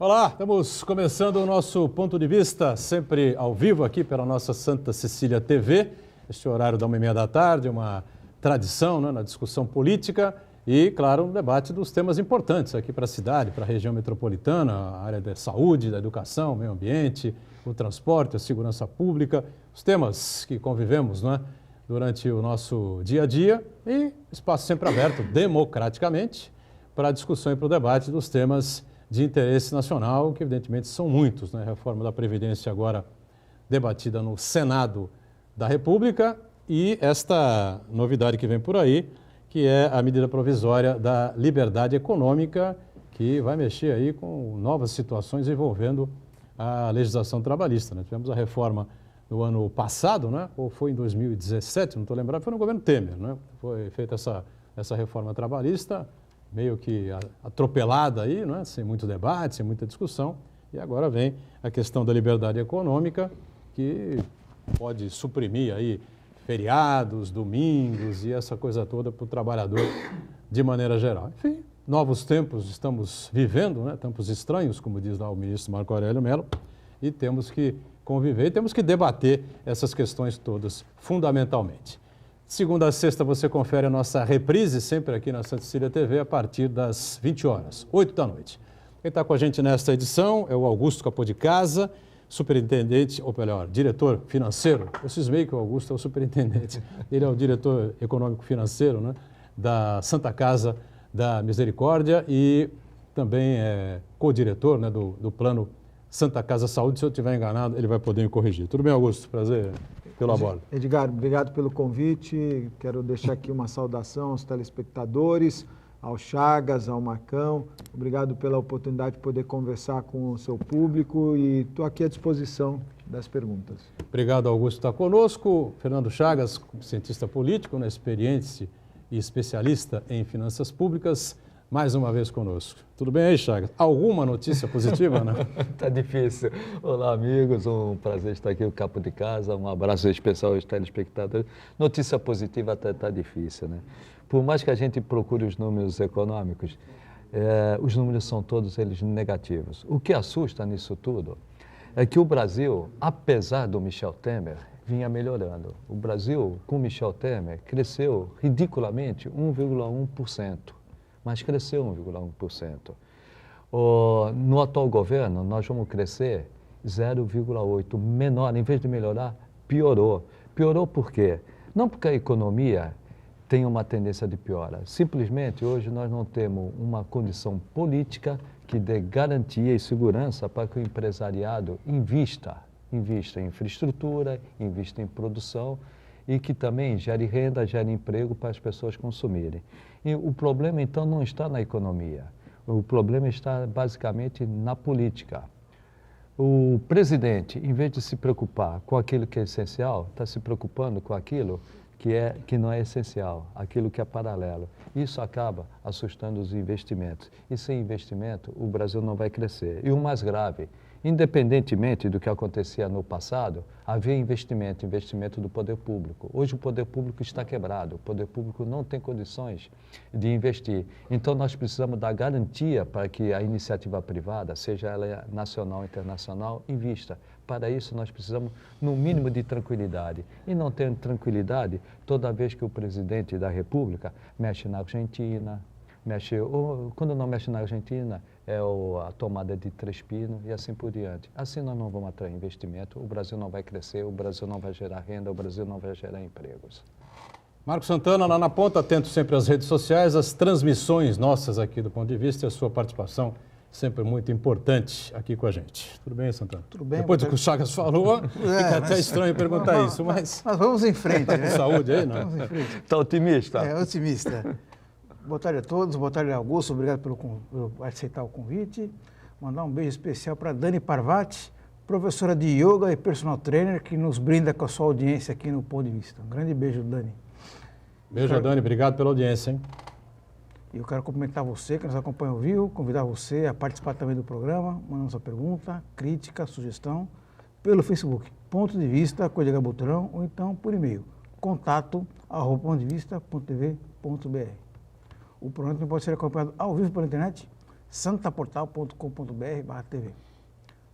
Olá, estamos começando o nosso ponto de vista, sempre ao vivo aqui pela nossa Santa Cecília TV. Este horário da 1h30 da tarde, uma tradição, né, na discussão política e, claro, um debate dos temas importantes aqui para a cidade, para a região metropolitana, a área da saúde, da educação, meio ambiente, o transporte, a segurança pública, os temas que convivemos, né, durante o nosso dia a dia e espaço sempre aberto, democraticamente, para a discussão e para o debate dos temas de interesse nacional, que evidentemente são muitos, né? Reforma da Previdência agora debatida no Senado da República e esta novidade que vem por aí, que é a medida provisória da liberdade econômica, que vai mexer aí com novas situações envolvendo a legislação trabalhista, né? Tivemos a reforma no ano passado, né? Ou foi em 2017, não estou lembrando, foi no governo Temer, né? Foi feita essa reforma trabalhista, meio que atropelada aí, não é? Sem muito debate, sem muita discussão. E agora vem a questão da liberdade econômica, que pode suprimir aí feriados, domingos e essa coisa toda para o trabalhador de maneira geral. Enfim, novos tempos estamos vivendo, né? Tempos estranhos, como diz lá o ministro Marco Aurélio Mello, e temos que conviver e temos que debater essas questões todas fundamentalmente. Segunda a sexta você confere a nossa reprise, sempre aqui na Santa Cecília TV, a partir das 20 horas, 8 da noite. Quem está com a gente nesta edição é o Augusto Capô de Casa, superintendente, ou melhor, diretor financeiro. Eu cismei que o Augusto é o superintendente. Ele é o diretor econômico-financeiro, né, da Santa Casa da Misericórdia e também é co-diretor, né, do Plano Santa Casa Saúde. Se eu estiver enganado, ele vai poder me corrigir. Tudo bem, Augusto? Prazer pela bola. Edgar, obrigado pelo convite. Quero deixar aqui uma saudação aos telespectadores, ao Chagas, ao Marcão. Obrigado pela oportunidade de poder conversar com o seu público e estou aqui à disposição das perguntas. Obrigado, Augusto, por estar conosco. Fernando Chagas, cientista político, né, experiente e especialista em finanças públicas, mais uma vez conosco. Tudo bem aí, Chagas? Alguma notícia positiva, né? Tá difícil. Olá, amigos. Um prazer estar aqui, o Capo de Casa. Um abraço especial aos telespectadores. Notícia positiva até tá difícil, né? Por mais que a gente procure os números econômicos, os números são todos eles negativos. O que assusta nisso tudo é que o Brasil, apesar do Michel Temer, vinha melhorando. O Brasil, com Michel Temer, cresceu ridiculamente 1,1%. Mas cresceu 1,1%. No atual governo, nós vamos crescer 0,8%, menor, em vez de melhorar, piorou. Piorou por quê? Não porque a economia tem uma tendência de piora, simplesmente hoje nós não temos uma condição política que dê garantia e segurança para que o empresariado invista em infraestrutura, invista em produção, e que também gere renda, gere emprego para as pessoas consumirem. E o problema, então, não está na economia. O problema está, basicamente, na política. O presidente, em vez de se preocupar com aquilo que é essencial, está se preocupando com aquilo que não é essencial, aquilo que é paralelo. Isso acaba assustando os investimentos. E sem investimento, o Brasil não vai crescer. E o mais grave, independentemente do que acontecia no passado, havia investimento do poder público. Hoje o poder público está quebrado, o poder público não tem condições de investir. Então nós precisamos dar garantia para que a iniciativa privada, seja ela nacional ou internacional, invista. Para isso nós precisamos, no mínimo, de tranquilidade. E não tendo tranquilidade, toda vez que o presidente da República mexe na Argentina, quando não mexe na Argentina, a tomada de Três Pinos e assim por diante. Assim nós não vamos atrair investimento, o Brasil não vai crescer, o Brasil não vai gerar renda, o Brasil não vai gerar empregos. Marco Santana, lá na ponta, atento sempre às redes sociais, as transmissões nossas aqui do ponto de vista e a sua participação sempre muito importante aqui com a gente. Tudo bem, Santana? Tudo bem. Depois do que o Chagas falou, fica até estranho perguntar isso, mas... Mas vamos em frente, né? Saúde aí, não? Vamos em frente. Está otimista? Otimista. Boa tarde a todos, boa tarde, Augusto, obrigado por aceitar o convite. Mandar um beijo especial para Dani Parvati, professora de yoga e personal trainer, que nos brinda com a sua audiência aqui no Ponto de Vista. Um grande beijo, Dani. Beijo, Dani, obrigado pela audiência, hein? E eu quero cumprimentar você que nos acompanha ao vivo, convidar você a participar também do programa, mandando sua pergunta, crítica, sugestão, pelo Facebook, Ponto de Vista, com Edgar Butrão, ou então por e-mail, contato@pontodevista.tv.br. O programa também pode ser acompanhado ao vivo pela internet, santaportal.com.br/TV.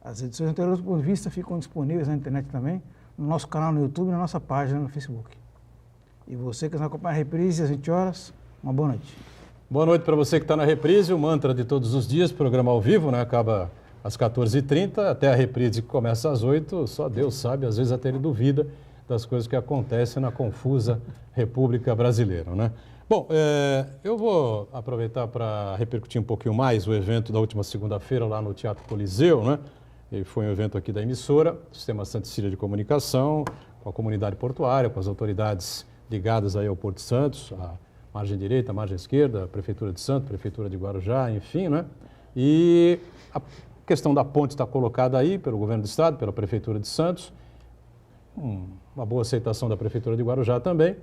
As edições anteriores do Ponto de Vista ficam disponíveis na internet também, no nosso canal no YouTube e na nossa página no Facebook. E você que nos acompanha a reprise às 20 horas, uma boa noite. Boa noite para você que está na reprise, o mantra de todos os dias, programa ao vivo, né? Acaba às 14h30, até a reprise que começa às 8h, só Deus sabe, às vezes até ele duvida das coisas que acontecem na confusa República Brasileira, né? Bom, eu vou aproveitar para repercutir um pouquinho mais o evento da última segunda-feira lá no Teatro Coliseu, né? E foi um evento aqui da emissora, Sistema Santa Cecília de Comunicação, com a comunidade portuária, com as autoridades ligadas aí ao Porto Santos, a margem direita, a margem esquerda, a Prefeitura de Santos, Prefeitura de Guarujá, enfim, né? E a questão da ponte está colocada aí pelo Governo do Estado, pela Prefeitura de Santos, uma boa aceitação da Prefeitura de Guarujá também,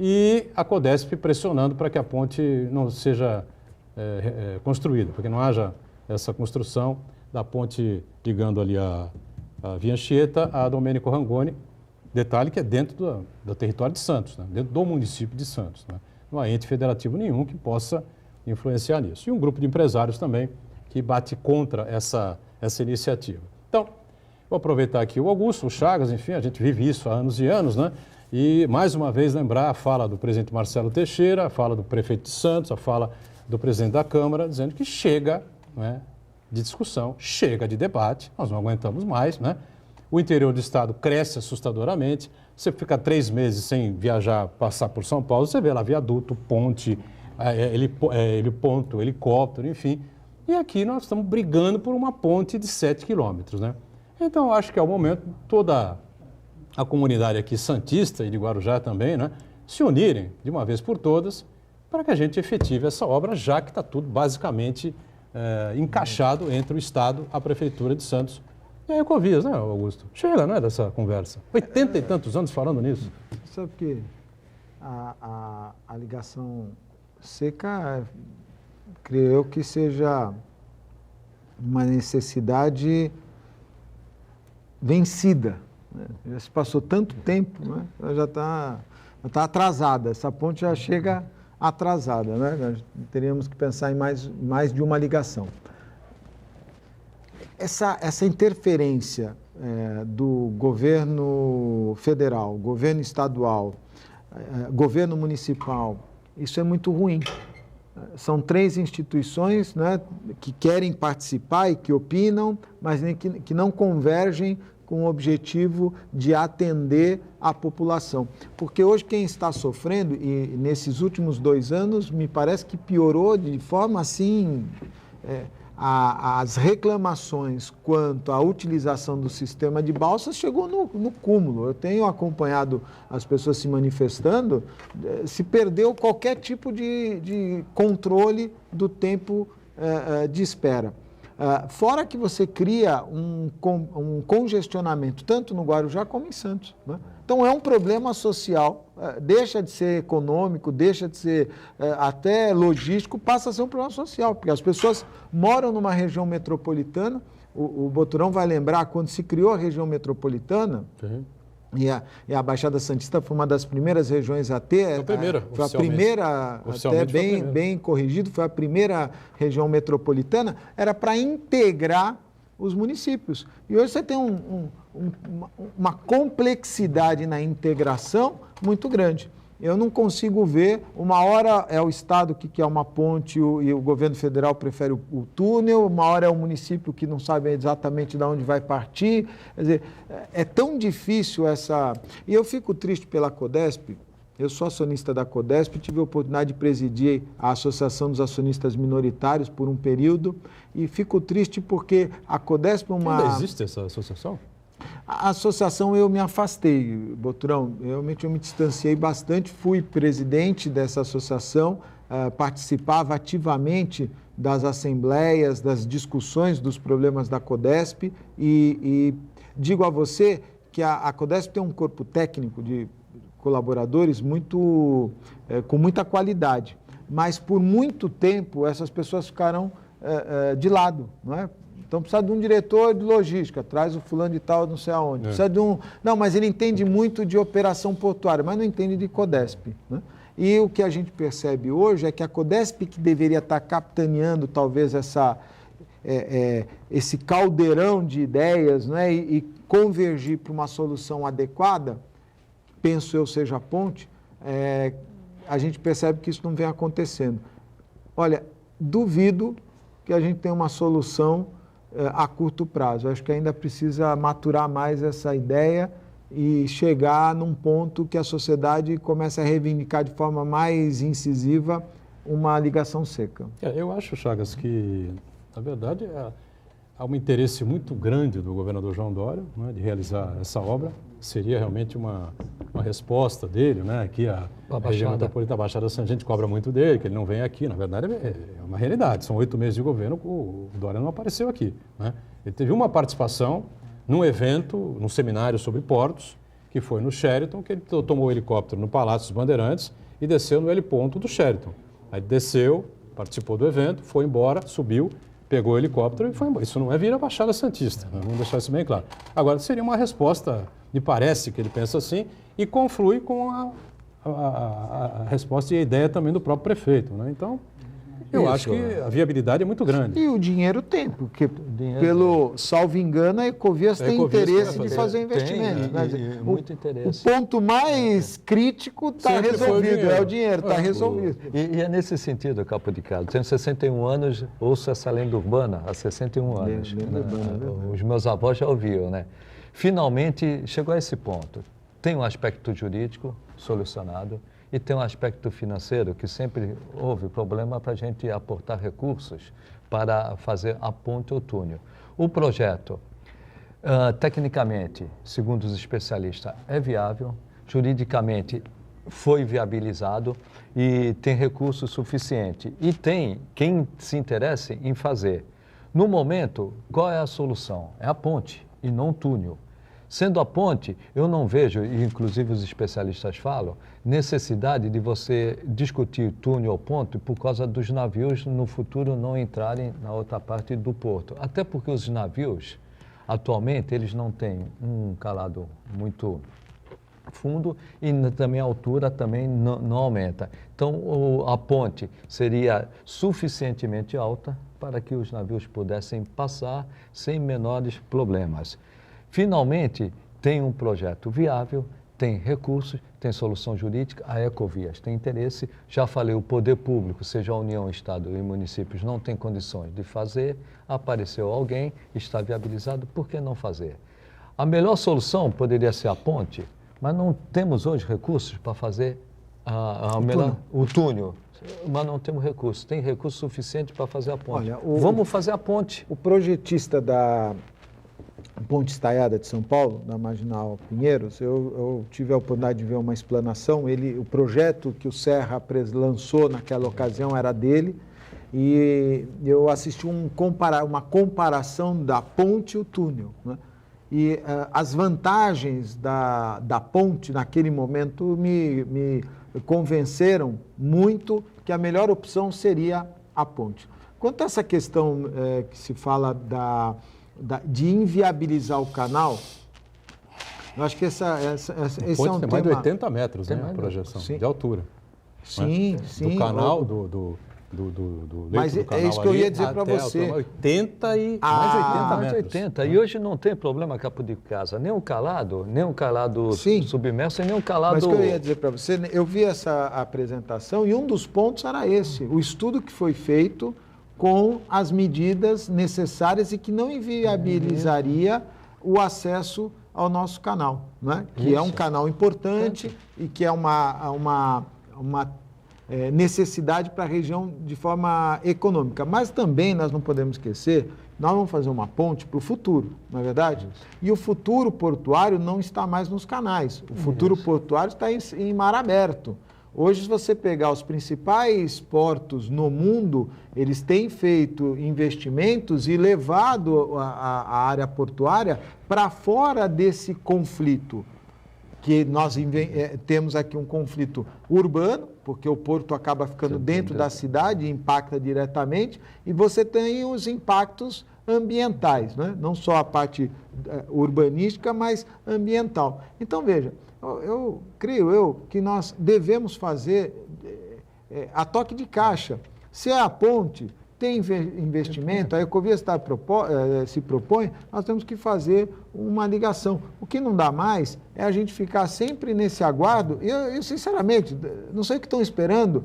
e a Codesp pressionando para que a ponte não seja construída, para que não haja essa construção da ponte ligando ali a Via Anchieta a Domênico Rangoni, detalhe que é dentro do território de Santos, né? Dentro do município de Santos, né? Não há ente federativo nenhum que possa influenciar nisso. E um grupo de empresários também que bate contra essa iniciativa. Então, vou aproveitar aqui o Augusto, o Chagas, enfim, a gente vive isso há anos e anos, né? E, mais uma vez, lembrar a fala do presidente Marcelo Teixeira, a fala do prefeito de Santos, a fala do presidente da Câmara, dizendo que chega, né, de discussão, chega de debate, nós não aguentamos mais, né? O interior do estado cresce assustadoramente, você fica 3 meses sem viajar, passar por São Paulo, você vê lá viaduto, ponte, ponto, helicóptero, enfim. E aqui nós estamos brigando por uma ponte de 7 quilômetros, né? Então, eu acho que é o momento, toda a comunidade aqui santista e de Guarujá também, né, se unirem de uma vez por todas para que a gente efetive essa obra, já que está tudo basicamente encaixado entre o Estado, a Prefeitura de Santos e a Ecovias, né, Augusto? Chega, né, dessa conversa. 80 e tantos anos falando nisso. Sabe que a ligação seca, creio eu que seja uma necessidade vencida. Já se passou tanto tempo, né? Ela já está atrasada, essa ponte já chega atrasada, né? Nós teríamos que pensar em mais de uma ligação. Essa interferência do governo federal, governo estadual, governo municipal, isso é muito ruim. São 3 instituições, né, que querem participar e que opinam, mas que não convergem com o objetivo de atender a população. Porque hoje quem está sofrendo, e nesses últimos 2 anos, me parece que piorou de forma assim, as reclamações quanto à utilização do sistema de balsas chegou no cúmulo. Eu tenho acompanhado as pessoas se manifestando, se perdeu qualquer tipo de controle do tempo de espera. Fora que você cria um congestionamento, tanto no Guarujá como em Santos, né? Então, é um problema social, deixa de ser econômico, deixa de ser até logístico, passa a ser um problema social, porque as pessoas moram numa região metropolitana, o Boturão vai lembrar, quando se criou a região metropolitana, uhum. E a Baixada Santista foi uma das primeiras regiões a ter. Foi a primeira, até bem corrigido, foi a primeira região metropolitana, era para integrar os municípios. E hoje você tem uma complexidade na integração muito grande. Eu não consigo ver, uma hora é o Estado que quer uma ponte e o governo federal prefere o túnel, uma hora é o município que não sabe exatamente de onde vai partir. Quer dizer, é tão difícil essa... E eu fico triste pela Codesp, eu sou acionista da Codesp, tive a oportunidade de presidir a Associação dos Acionistas Minoritários por um período, e fico triste porque a Codesp é uma... Ainda existe essa associação? A associação eu me afastei, Boturão, realmente eu me distanciei bastante, fui presidente dessa associação, participava ativamente das assembleias, das discussões dos problemas da Codesp e digo a você que a Codesp tem um corpo técnico de colaboradores com muita qualidade, mas por muito tempo essas pessoas ficaram de lado, não é? Então, precisa de um diretor de logística, traz o fulano de tal, não sei aonde. Precisa de um... Não, mas ele entende muito de operação portuária, mas não entende de Codesp, né? E o que a gente percebe hoje é que a Codesp, que deveria estar capitaneando talvez esse caldeirão de ideias, né, e convergir para uma solução adequada, penso eu seja a ponte, a gente percebe que isso não vem acontecendo. Olha, duvido que a gente tenha uma solução a curto prazo. Acho que ainda precisa maturar mais essa ideia e chegar num ponto que a sociedade comece a reivindicar de forma mais incisiva uma ligação seca. Eu acho, Chagas, que, na verdade, há um interesse muito grande do governador João Dória, né, de realizar essa obra. Seria realmente uma resposta dele, né? Aqui a região metropolitana, a Baixada Santista, a gente cobra muito dele, que ele não vem aqui. Na verdade, é uma realidade. São 8 meses de governo, o Dória não apareceu aqui, né? Ele teve uma participação num evento, num seminário sobre portos, que foi no Sheraton, que ele tomou o helicóptero no Palácio dos Bandeirantes e desceu no heliponto do Sheraton. Aí desceu, participou do evento, foi embora, subiu, pegou o helicóptero e foi embora. Isso não é vir a Baixada Santista, né? Vamos deixar isso bem claro. Agora, seria uma resposta, me parece que ele pensa assim, e conflui com a resposta e a ideia também do próprio prefeito, né? Então, eu acho que a viabilidade é muito grande. E o dinheiro tem, porque, salvo engano, a Ecovias tem interesse de fazer investimento. Muito interesse. O ponto mais crítico está resolvido, é o dinheiro, está resolvido. E é nesse sentido, Capo de Cado. Tenho 61 anos, ouço essa lenda urbana há 61 anos. Os meus avós já ouviam, né? Finalmente chegou a esse ponto. Tem um aspecto jurídico solucionado, e tem um aspecto financeiro, que sempre houve problema para a gente aportar recursos para fazer a ponte ou túnel. O projeto, tecnicamente, segundo os especialistas, é viável, juridicamente foi viabilizado e tem recurso suficiente. E tem quem se interesse em fazer. No momento, qual é a solução? É a ponte e não o túnel. Sendo a ponte, eu não vejo, e inclusive os especialistas falam, necessidade de você discutir túnel ou ponte por causa dos navios no futuro não entrarem na outra parte do porto. Até porque os navios, atualmente, eles não têm um calado muito fundo e também a altura também não aumenta. Então, a ponte seria suficientemente alta para que os navios pudessem passar sem menores problemas. Finalmente, tem um projeto viável, tem recursos, tem solução jurídica, a Ecovias tem interesse. Já falei, o poder público, seja a União, Estado e municípios, não tem condições de fazer. Apareceu alguém, está viabilizado, por que não fazer? A melhor solução poderia ser a ponte, mas não temos hoje recursos para fazer o túnel. Mas não temos recursos. Tem recurso suficiente para fazer a ponte. Olha, vamos fazer a ponte. O projetista da Ponte Estaiada de São Paulo, da Marginal Pinheiros, eu tive a oportunidade de ver uma explanação. O projeto que o Serra lançou naquela ocasião era dele, e eu assisti uma comparação da ponte e o túnel, né? E as vantagens da ponte naquele momento me convenceram muito que a melhor opção seria a ponte. Quanto a essa questão que se fala de inviabilizar o canal, eu acho que esse é um tema... mais de 80 metros, né, a projeção, sim, de altura. Sim, né? sim. Do canal, do mas do canal é isso que eu ia dizer para você. 80 e mais 80 metros. 80. E hoje não tem problema, Capo de Casa, nem um calado submerso e nem um calado... Mas o que eu ia dizer para você, eu vi essa apresentação e um dos pontos era esse, o estudo que foi feito com as medidas necessárias e que não inviabilizaria o acesso ao nosso canal, né? Que é um canal importante e que é uma necessidade para a região de forma econômica. Mas também nós não podemos esquecer, nós vamos fazer uma ponte para o futuro, não é verdade? E o futuro portuário não está mais nos canais, o futuro portuário está em mar aberto. Hoje, se você pegar os principais portos no mundo, eles têm feito investimentos e levado a área portuária para fora desse conflito, que nós temos aqui um conflito urbano, porque o porto acaba ficando dentro da cidade e impacta diretamente, e você tem os impactos ambientais, né? Não só a parte urbanística, mas ambiental. Então, veja, eu creio que nós devemos fazer a toque de caixa. Se é a ponte, tem investimento, a Ecovias se propõe, nós temos que fazer uma ligação. O que não dá mais é a gente ficar sempre nesse aguardo. Eu sinceramente, não sei o que estão esperando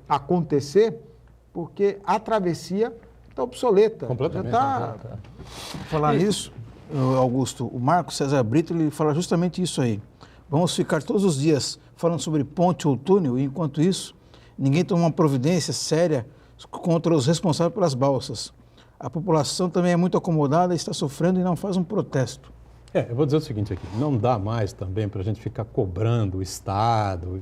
acontecer, porque a travessia está obsoleta. Completamente. Falar nisso, Augusto, o Marco César Brito, ele fala justamente isso aí. Vamos ficar todos os dias falando sobre ponte ou túnel, e enquanto isso, ninguém toma uma providência séria contra os responsáveis pelas balsas. A população também é muito acomodada, está sofrendo e não faz um protesto. Eu vou dizer o seguinte aqui, não dá mais também para a gente ficar cobrando o Estado.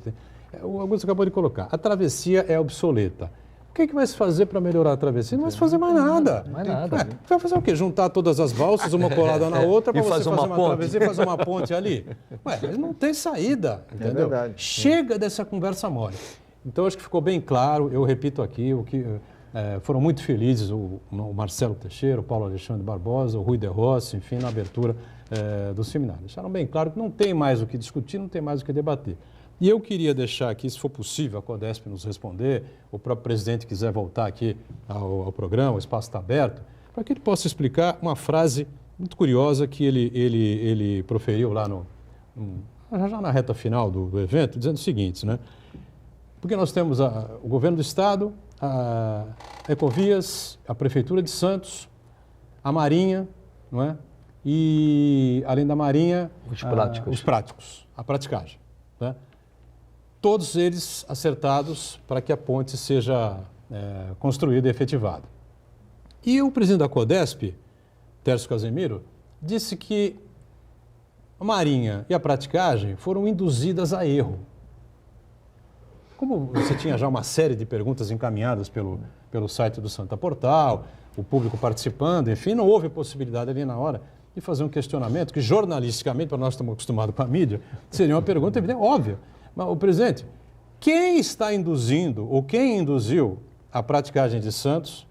O Augusto acabou de colocar, a travessia é obsoleta. O que vai se fazer para melhorar a travessia? Não vai se fazer mais nada. Mais nada. Vai fazer o quê? Juntar todas as balsas, uma colada na outra, para você fazer uma travessia e fazer uma ponte ali? Não tem saída, entendeu? Verdade. Chega dessa conversa mole. Então, acho que ficou bem claro, eu repito aqui, foram muito felizes o Marcelo Teixeira, o Paulo Alexandre Barbosa, o Rui de Rossi, enfim, na abertura do seminário. Deixaram bem claro que não tem mais o que discutir, não tem mais o que debater. E eu queria deixar aqui, se for possível, a Codesp nos responder, o próprio presidente quiser voltar aqui ao programa, o espaço está aberto, para que ele possa explicar uma frase muito curiosa que ele proferiu lá já na reta final do evento, dizendo o seguinte, né? Porque nós temos o governo do Estado, a Ecovias, a Prefeitura de Santos, a Marinha, não é? E, além da Marinha, os práticos, a praticagem. Né? Todos eles acertados para que a ponte seja construída e efetivada. E o presidente da Codesp, Tércio Casemiro, disse que a Marinha e a praticagem foram induzidas a erro. Como você tinha já uma série de perguntas encaminhadas pelo site do Santa Portal, o público participando, enfim, não houve possibilidade ali na hora de fazer um questionamento que, jornalisticamente, para nós estamos acostumados com a mídia, seria uma pergunta evidente, óbvia. Mas, o presidente, quem está induzindo, ou quem induziu a praticagem de Santos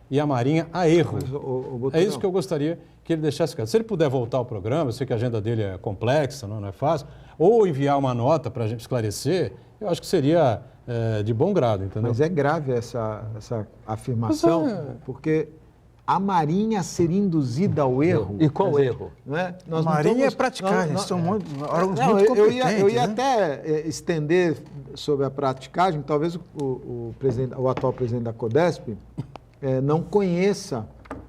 e a Marinha a erro? É isso que eu gostaria que ele deixasse claro. Se ele puder voltar ao programa, eu sei que a agenda dele é complexa, não é fácil, ou enviar uma nota para a gente esclarecer, eu acho que seria de bom grado, entendeu? Mas é grave essa afirmação, porque a Marinha seria induzida ao erro. E qual erro? Não é? A Marinha é praticagem, são órgãos muito competentes. Eu ia até estender sobre a praticagem, talvez o atual presidente da Codesp não conheça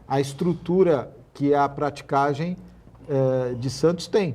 a estrutura que a praticagem de Santos tem.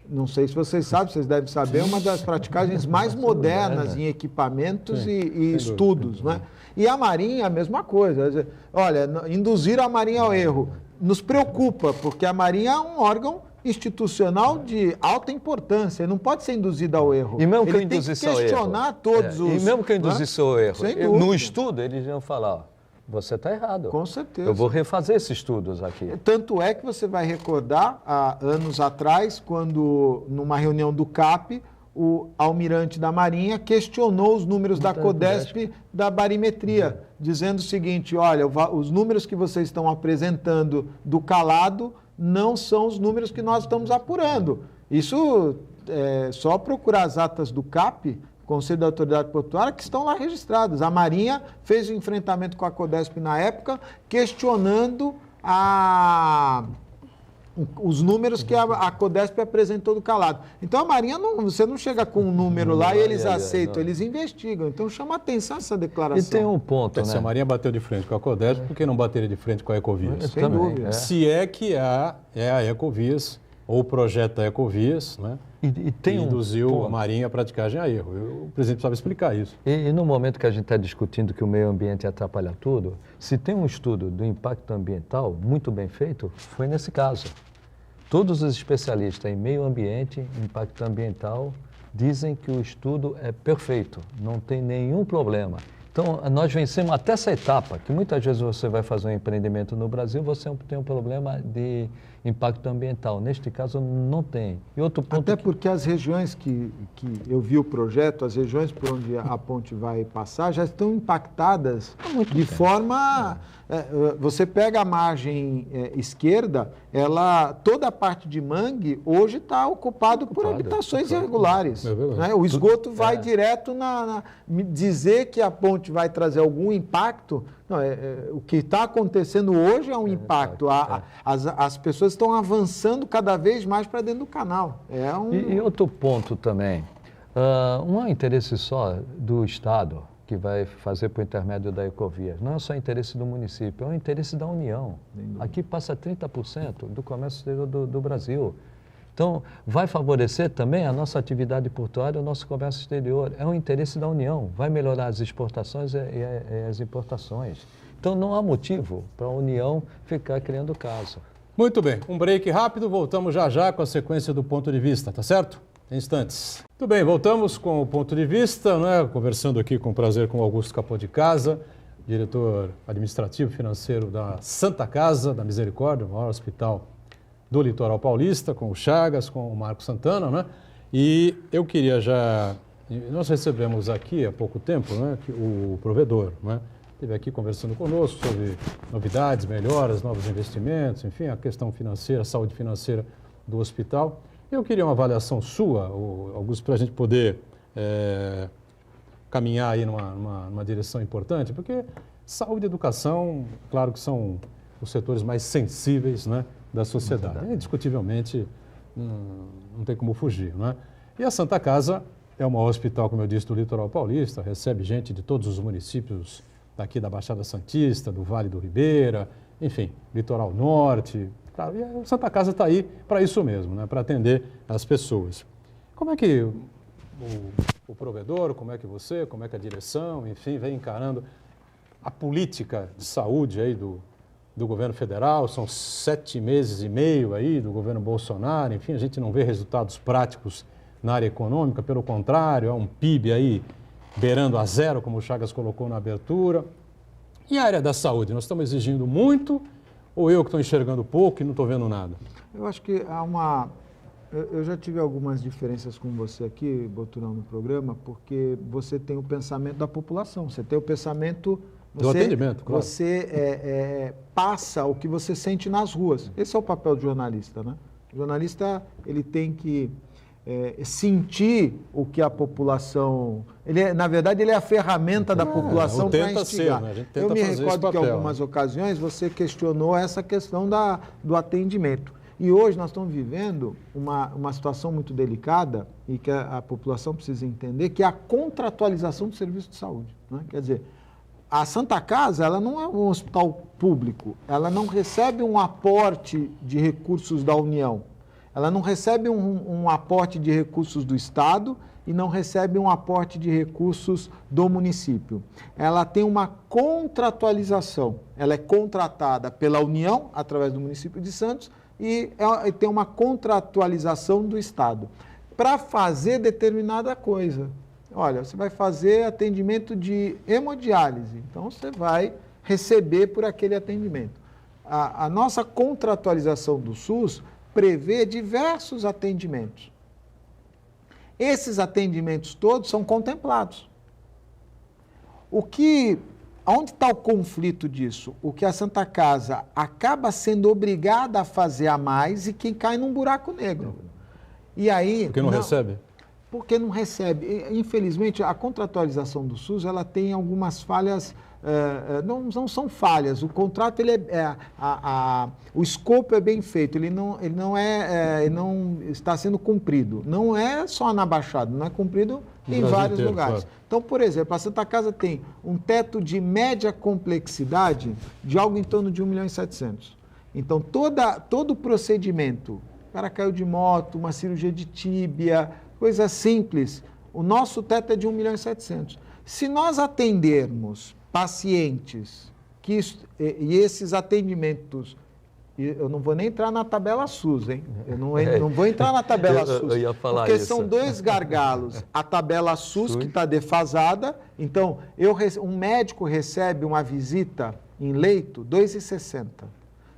Não sei se vocês sabem, vocês devem saber, é uma das praticagens mais modernas em equipamentos e estudos. Não é? E a Marinha, a mesma coisa. Olha, induzir a Marinha ao erro nos preocupa, porque a Marinha é um órgão institucional de alta importância, não pode ser induzida ao erro. E mesmo que eu Ele tem que induzisse ao erro. questionar todos os... E mesmo que eu induzisse ao erro, Sem dúvida. no estudo eles iam falar, ó, você está errado. Com certeza. Eu vou refazer esses estudos aqui. Tanto é que você vai recordar, há anos atrás, quando, numa reunião do CAP, o almirante da Marinha questionou os números da Codesp da barimetria, dizendo o seguinte, olha, os números que vocês estão apresentando do calado não são os números que nós estamos apurando. Isso é só procurar as atas do CAP, Conselho da Autoridade Portuária, que estão lá registradas. A Marinha fez um enfrentamento com a Codesp na época, questionando os números que a Codesp apresentou do calado. Então, a Marinha, você não chega com um número lá e eles aceitam, eles investigam. Então, chama atenção essa declaração. E tem um ponto, né? Se a Marinha bateu de frente com a Codesp, por que não bateria de frente com a Ecovias? Sem dúvida. Se é que é a Ecovias, ou o projeto da Ecovias, né? E tem induziu a Marinha a praticagem a erro. O presidente precisava explicar isso. E no momento que a gente está discutindo que o meio ambiente atrapalha tudo, se tem um estudo do impacto ambiental muito bem feito, foi nesse caso. Todos os especialistas em meio ambiente, impacto ambiental, dizem que o estudo é perfeito, não tem nenhum problema. Então, nós vencemos até essa etapa, que muitas vezes você vai fazer um empreendimento no Brasil, você tem um problema de impacto ambiental. Neste caso, não tem. E outro ponto até porque as regiões que eu vi o projeto, as regiões por onde a ponte vai passar, já estão impactadas de forma... você pega a margem esquerda, toda a parte de mangue hoje está ocupado por habitações irregulares. Né? O esgoto vai direto dizer que a ponte vai trazer algum impacto. Não, o que está acontecendo hoje é um impacto. As pessoas estão avançando cada vez mais para dentro do canal. E outro ponto também, não é interesse só do Estado que vai fazer por intermédio da Ecovias. Não é só interesse do município, é um interesse da União. Aqui passa 30% do comércio exterior do Brasil. Então, vai favorecer também a nossa atividade portuária, o nosso comércio exterior. É um interesse da União, vai melhorar as exportações e as importações. Então, não há motivo para a União ficar criando caso. Muito bem, um break rápido, voltamos já com a sequência do ponto de vista, tá certo? Em instantes. Muito bem, voltamos com o ponto de vista, né? Conversando aqui com prazer com o Augusto Capô de Casa, diretor administrativo e financeiro da Santa Casa da Misericórdia, o maior hospital do litoral paulista, com o Chagas, com o Marco Santana, né? E eu queria nós recebemos aqui há pouco tempo, né, o provedor, né? Esteve aqui conversando conosco sobre novidades, melhoras, novos investimentos, enfim, a questão financeira, a saúde financeira do hospital. Eu queria uma avaliação sua, Augusto, para a gente poder caminhar aí numa direção importante, porque saúde e educação, claro que são os setores mais sensíveis, né, da sociedade. Indiscutivelmente, não tem como fugir, não é? E a Santa Casa é o maior hospital, como eu disse, do litoral paulista, recebe gente de todos os municípios daqui da Baixada Santista, do Vale do Ribeira, enfim, litoral norte. Claro, e a Santa Casa está aí para isso mesmo, né, para atender as pessoas. Como é que o provedor, como é que você, como é que a direção, enfim, vem encarando a política de saúde aí do governo federal? São 7 meses e meio aí do governo Bolsonaro, enfim, a gente não vê resultados práticos na área econômica, pelo contrário, há um PIB aí beirando a zero, como o Chagas colocou na abertura. E a área da saúde, nós estamos exigindo muito ou eu que estou enxergando pouco e não estou vendo nada? Eu acho que eu já tive algumas diferenças com você aqui, Boturão, no programa, porque você tem o pensamento da população, você tem o pensamento... Do atendimento, claro. Você passa o que você sente nas ruas. Esse é o papel do jornalista, né? O jornalista, ele tem que sentir o que a população... na verdade, ele é a ferramenta da população para instigar. Né? A gente tenta eu me fazer recordo que em algumas ocasiões você questionou essa questão do atendimento. E hoje nós estamos vivendo uma situação muito delicada e que a população precisa entender, que é a contratualização do serviço de saúde. Né? Quer dizer, a Santa Casa, ela não é um hospital público, ela não recebe um aporte de recursos da União, ela não recebe um aporte de recursos do Estado e não recebe um aporte de recursos do município. Ela tem uma contratualização, ela é contratada pela União, através do município de Santos, e tem uma contratualização do Estado para fazer determinada coisa. Olha, você vai fazer atendimento de hemodiálise, então você vai receber por aquele atendimento. A nossa contratualização do SUS prevê diversos atendimentos. Esses atendimentos todos são contemplados. Onde está o conflito disso? O que a Santa Casa acaba sendo obrigada a fazer a mais e quem cai num buraco negro. E aí... Porque não recebe? Porque não recebe. Infelizmente, a contratualização do SUS, ela tem algumas falhas, não são falhas, o contrato, o escopo é bem feito, ele não está sendo cumprido. Não é só na Baixada, não é cumprido em vários lugares. Claro. Então, por exemplo, a Santa Casa tem um teto de média complexidade de algo em torno de 1.700.000. Então, todo o procedimento, o cara caiu de moto, uma cirurgia de tíbia, coisa simples, o nosso teto é de 1.700.000. Se nós atendermos pacientes e esses atendimentos E eu não vou nem entrar na tabela SUS, hein? Eu não vou entrar na tabela SUS. Eu ia falar porque isso. são dois gargalos. A tabela SUS que está defasada. Então, um médico recebe uma visita em leito R$ 2,60.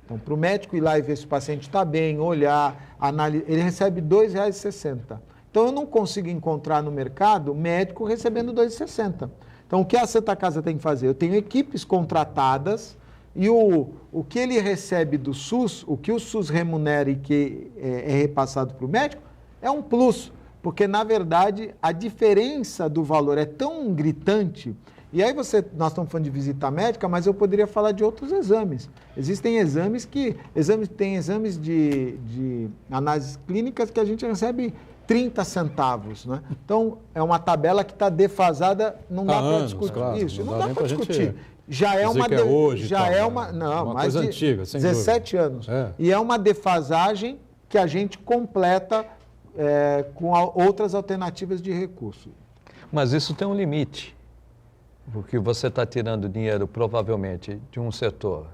Então, para o médico ir lá e ver se o paciente está bem, olhar, analisar, ele recebe R$ 2,60. Então, eu não consigo encontrar no mercado médico recebendo R$ 2,60. Então, o que a Santa Casa tem que fazer? Eu tenho equipes contratadas e o que ele recebe do SUS, o que o SUS remunera e que é repassado para o médico, é um plus, porque, na verdade, a diferença do valor é tão gritante. E aí nós estamos falando de visita médica, mas eu poderia falar de outros exames. Existem exames tem exames de análises clínicas que a gente recebe 30 centavos, né? Então, é uma tabela que está defasada, não dá para discutir claro, isso, não dá para discutir. Gente... Já é uma hoje, já é uma não, mais coisa de antiga, sem 17 dúvida. anos. E é uma defasagem que a gente completa com outras alternativas de recurso. Mas isso tem um limite, porque você está tirando dinheiro provavelmente de um setor.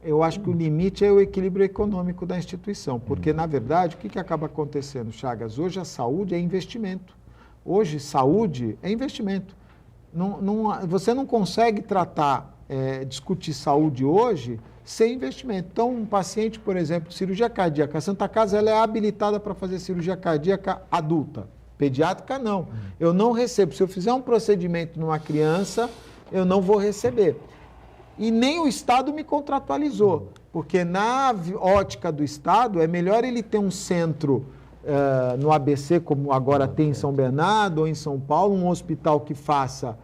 Eu acho que o limite é o equilíbrio econômico da instituição, porque, na verdade, o que acaba acontecendo, Chagas? Hoje a saúde é investimento. Hoje, saúde é investimento. Você não consegue discutir saúde hoje sem investimento. Então, um paciente, por exemplo, cirurgia cardíaca, a Santa Casa ela é habilitada para fazer cirurgia cardíaca adulta. Pediátrica, não. Eu não recebo. Se eu fizer um procedimento numa criança, eu não vou receber. E nem o Estado me contratualizou, porque na ótica do Estado é melhor ele ter um centro no ABC, como agora tem em São Bernardo ou em São Paulo, um hospital que faça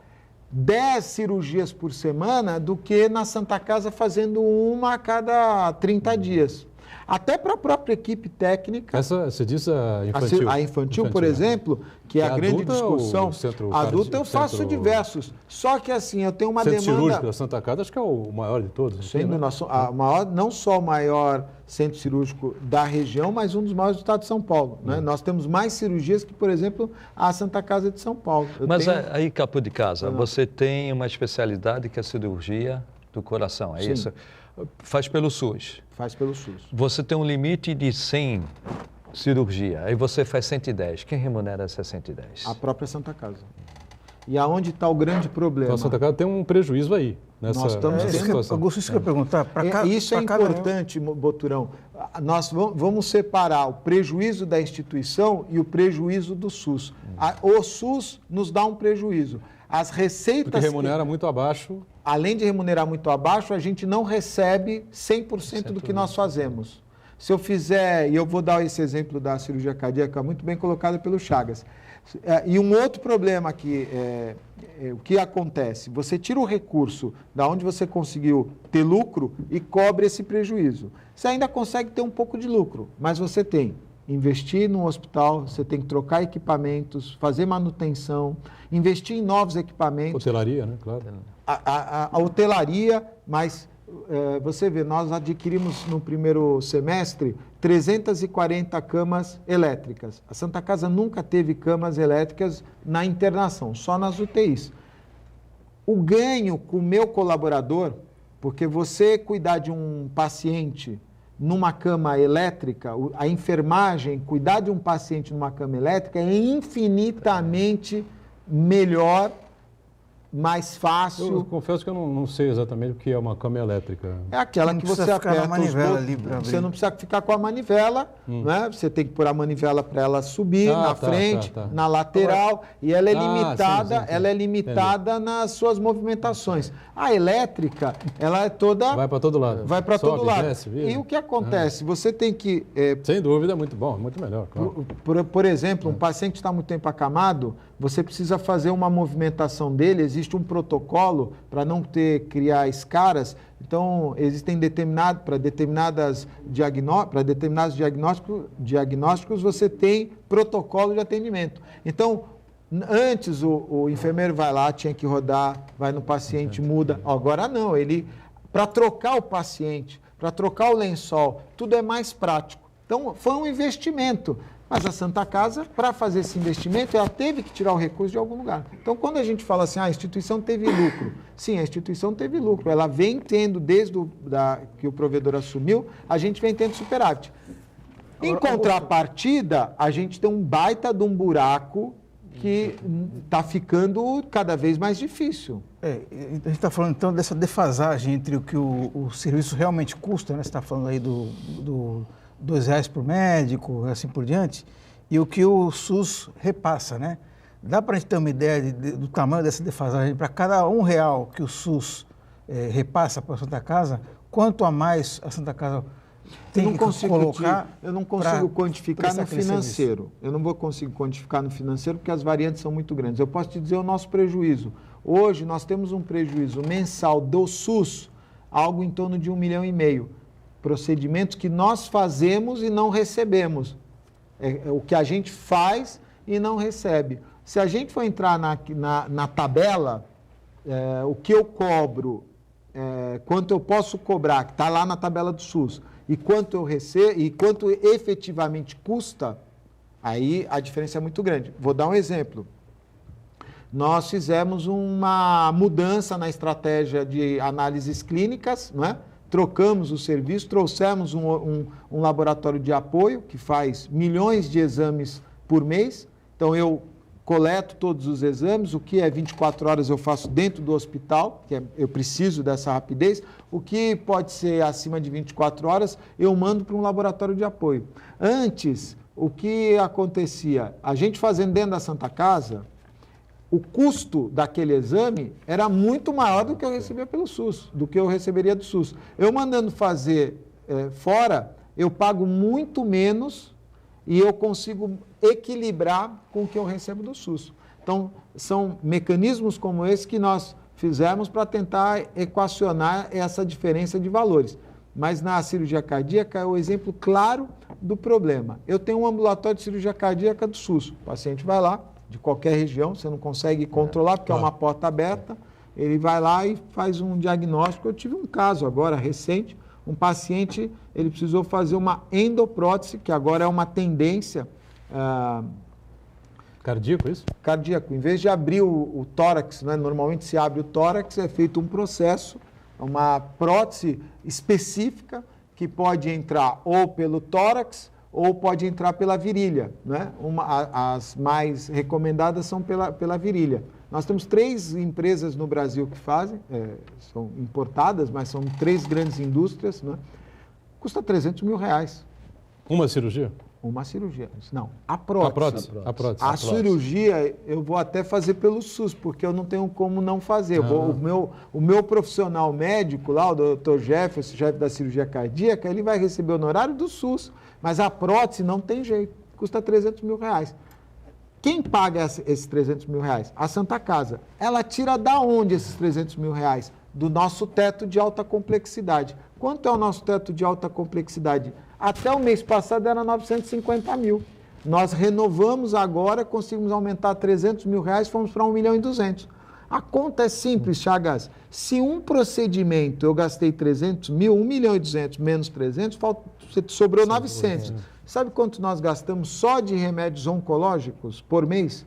10 cirurgias por semana do que na Santa Casa fazendo uma a cada 30 dias. Até para a própria equipe técnica. Você diz a infantil? A infantil, por exemplo, que é a grande discussão. Adulta eu faço diversos. Só que assim, eu tenho uma demanda... Centro cirúrgico da Santa Casa, acho que é o maior de todos. Sendo não só o maior centro cirúrgico da região, mas um dos maiores do estado de São Paulo. Né? Nós temos mais cirurgias que, por exemplo, a Santa Casa de São Paulo. Aí, Capo de Casa, você tem uma especialidade que é a cirurgia do coração, é Sim. isso? Faz pelo SUS. Faz pelo SUS. Você tem um limite de 100 cirurgia, aí você faz 110. Quem remunera essas 110? A própria Santa Casa. E aonde está o grande problema? Então a Santa Casa tem um prejuízo aí. Nós estamos Augusto, isso que eu ia perguntar. Isso é importante, Boturão. Nós vamos separar o prejuízo da instituição e o prejuízo do SUS. O SUS nos dá um prejuízo. As receitas... Porque remunera muito abaixo... Além de remunerar muito abaixo, a gente não recebe 100% do que nós fazemos. Se eu fizer, e eu vou dar esse exemplo da cirurgia cardíaca muito bem colocado pelo Chagas. E um outro problema aqui, o que acontece? Você tira o recurso da onde você conseguiu ter lucro e cobre esse prejuízo. Você ainda consegue ter um pouco de lucro, mas você tem investir num hospital, você tem que trocar equipamentos, fazer manutenção, investir em novos equipamentos. Hotelaria, né? Claro. A hotelaria, mas você vê, nós adquirimos no primeiro semestre 340 camas elétricas. A Santa Casa nunca teve camas elétricas na internação, só nas UTIs. O ganho com o meu colaborador, porque você cuidar de um paciente numa cama elétrica, a enfermagem, cuidar de um paciente numa cama elétrica é infinitamente melhor, mais fácil. Eu confesso que eu não sei exatamente o que é uma cama elétrica. É aquela que você aperta a manivela ali para abrir. Você não precisa ficar com a manivela, né? Você tem que pôr a manivela para ela subir na frente, na lateral, e ela é limitada, ela é limitada nas suas movimentações. A elétrica, ela é toda... Vai para todo lado. Vai para todo lado. Desce, e o que acontece? Você tem que... Sem dúvida, é muito bom, muito melhor. Claro. Por exemplo, um paciente que está muito tempo acamado, você precisa fazer uma movimentação dele, existe um protocolo para não criar escaras, então existem para determinados diagnósticos você tem protocolo de atendimento. Então, antes o enfermeiro vai lá, tinha que rodar, vai no paciente, muda. Agora não, para trocar o paciente, para trocar o lençol, tudo é mais prático. Então, foi um investimento. Mas a Santa Casa, para fazer esse investimento, ela teve que tirar o recurso de algum lugar. Então, quando a gente fala assim, a instituição teve lucro. Sim, a instituição teve lucro. Ela vem tendo, desde que o provedor assumiu, a gente vem tendo superávit. Em contrapartida, a gente tem um baita de um buraco que está ficando cada vez mais difícil. A gente está falando, então, dessa defasagem entre o que o serviço realmente custa, né? Você está falando aí do R$2 por médico, assim por diante, e o que o SUS repassa, né? Dá para a gente ter uma ideia do tamanho dessa defasagem? Para cada R$1 que o SUS repassa para a Santa Casa, quanto a mais a Santa Casa tem que colocar? Eu não consigo quantificar no financeiro. Eu não vou conseguir quantificar no financeiro porque as variantes são muito grandes. Eu posso te dizer o nosso prejuízo. Hoje nós temos um prejuízo mensal do SUS, algo em torno de 1,5 milhão. Procedimentos que nós fazemos e não recebemos. É o que a gente faz e não recebe. Se a gente for entrar na tabela, o que eu cobro, quanto eu posso cobrar, que está lá na tabela do SUS, e quanto eu recebo, e quanto efetivamente custa, aí a diferença é muito grande. Vou dar um exemplo. Nós fizemos uma mudança na estratégia de análises clínicas, não é? Trocamos o serviço, trouxemos um laboratório de apoio que faz milhões de exames por mês. Então, eu coleto todos os exames, o que é 24 horas eu faço dentro do hospital, eu preciso dessa rapidez. O que pode ser acima de 24 horas, eu mando para um laboratório de apoio. Antes, o que acontecia? A gente fazendo dentro da Santa Casa, o custo daquele exame era muito maior do que eu recebia pelo SUS, do que eu receberia do SUS. Eu mandando fazer fora, eu pago muito menos e eu consigo equilibrar com o que eu recebo do SUS. Então, são mecanismos como esse que nós fizemos para tentar equacionar essa diferença de valores. Mas na cirurgia cardíaca é o exemplo claro do problema. Eu tenho um ambulatório de cirurgia cardíaca do SUS. O paciente vai lá, de qualquer região, você não consegue controlar porque é uma porta aberta, ele vai lá e faz um diagnóstico. Eu tive um caso agora, recente, um paciente, ele precisou fazer uma endoprótese, que agora é uma tendência... Cardíaco, isso? Cardíaco. Em vez de abrir o tórax, né, normalmente se abre o tórax, é feito um processo, uma prótese específica, que pode entrar ou pelo tórax, ou pode entrar pela virilha, né? As mais recomendadas são pela virilha. Nós temos 3 empresas no Brasil que fazem, são importadas, mas são 3 grandes indústrias, né? Custa R$300 mil. Uma cirurgia? Uma cirurgia. Não, a prótese. A prótese. A cirurgia eu vou até fazer pelo SUS, porque eu não tenho como não fazer. O meu profissional médico lá, o Dr. Jefferson, chefe da cirurgia cardíaca, ele vai receber o honorário do SUS, mas a prótese não tem jeito, custa R$300 mil. Quem paga esses R$300 mil? A Santa Casa. Ela tira da onde esses R$300 mil? Do nosso teto de alta complexidade. Quanto é o nosso teto de alta complexidade? Até o mês passado era 950 mil. Nós renovamos agora, conseguimos aumentar R$300 mil, fomos para 1.200.000. A conta é simples, Chagas. Se um procedimento eu gastei 300 mil, 1.200.000 menos 300, sobrou 900. Sabe quanto nós gastamos só de remédios oncológicos por mês?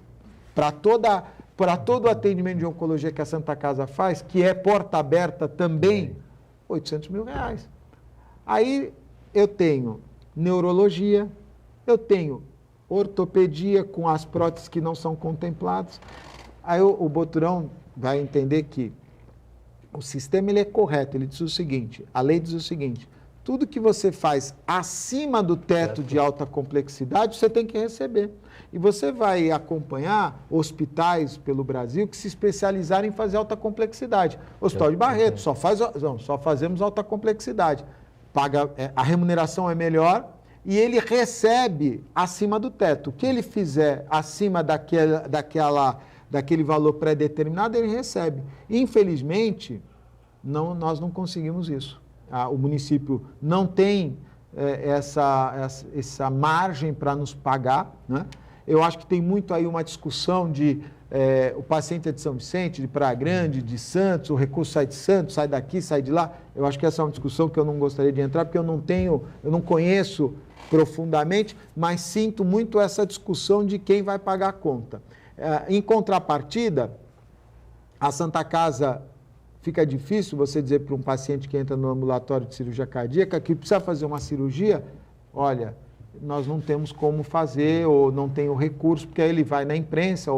Para todo o atendimento de oncologia que a Santa Casa faz, que é porta aberta também, R$800 mil. Aí eu tenho neurologia, eu tenho ortopedia com as próteses que não são contempladas. Aí o Boturão vai entender que o sistema ele é correto, ele diz o seguinte, a lei diz o seguinte, tudo que você faz acima do teto de alta complexidade, você tem que receber. E você vai acompanhar hospitais pelo Brasil que se especializaram em fazer alta complexidade. Hospital de Barreto, só fazemos alta complexidade. A remuneração é melhor e ele recebe acima do teto. O que ele fizer acima daquele valor pré-determinado, ele recebe. Infelizmente, nós não conseguimos isso. O município não tem essa margem para nos pagar, né? Eu acho que tem muito aí uma discussão de o paciente é de São Vicente, de Praia Grande, de Santos, o recurso sai de Santos, sai daqui, sai de lá. Eu acho que essa é uma discussão que eu não gostaria de entrar, porque eu não conheço profundamente, mas sinto muito essa discussão de quem vai pagar a conta. Em contrapartida, a Santa Casa fica difícil você dizer para um paciente que entra no ambulatório de cirurgia cardíaca que precisa fazer uma cirurgia, olha, nós não temos como fazer, ou não tem o recurso, porque aí ele vai na imprensa,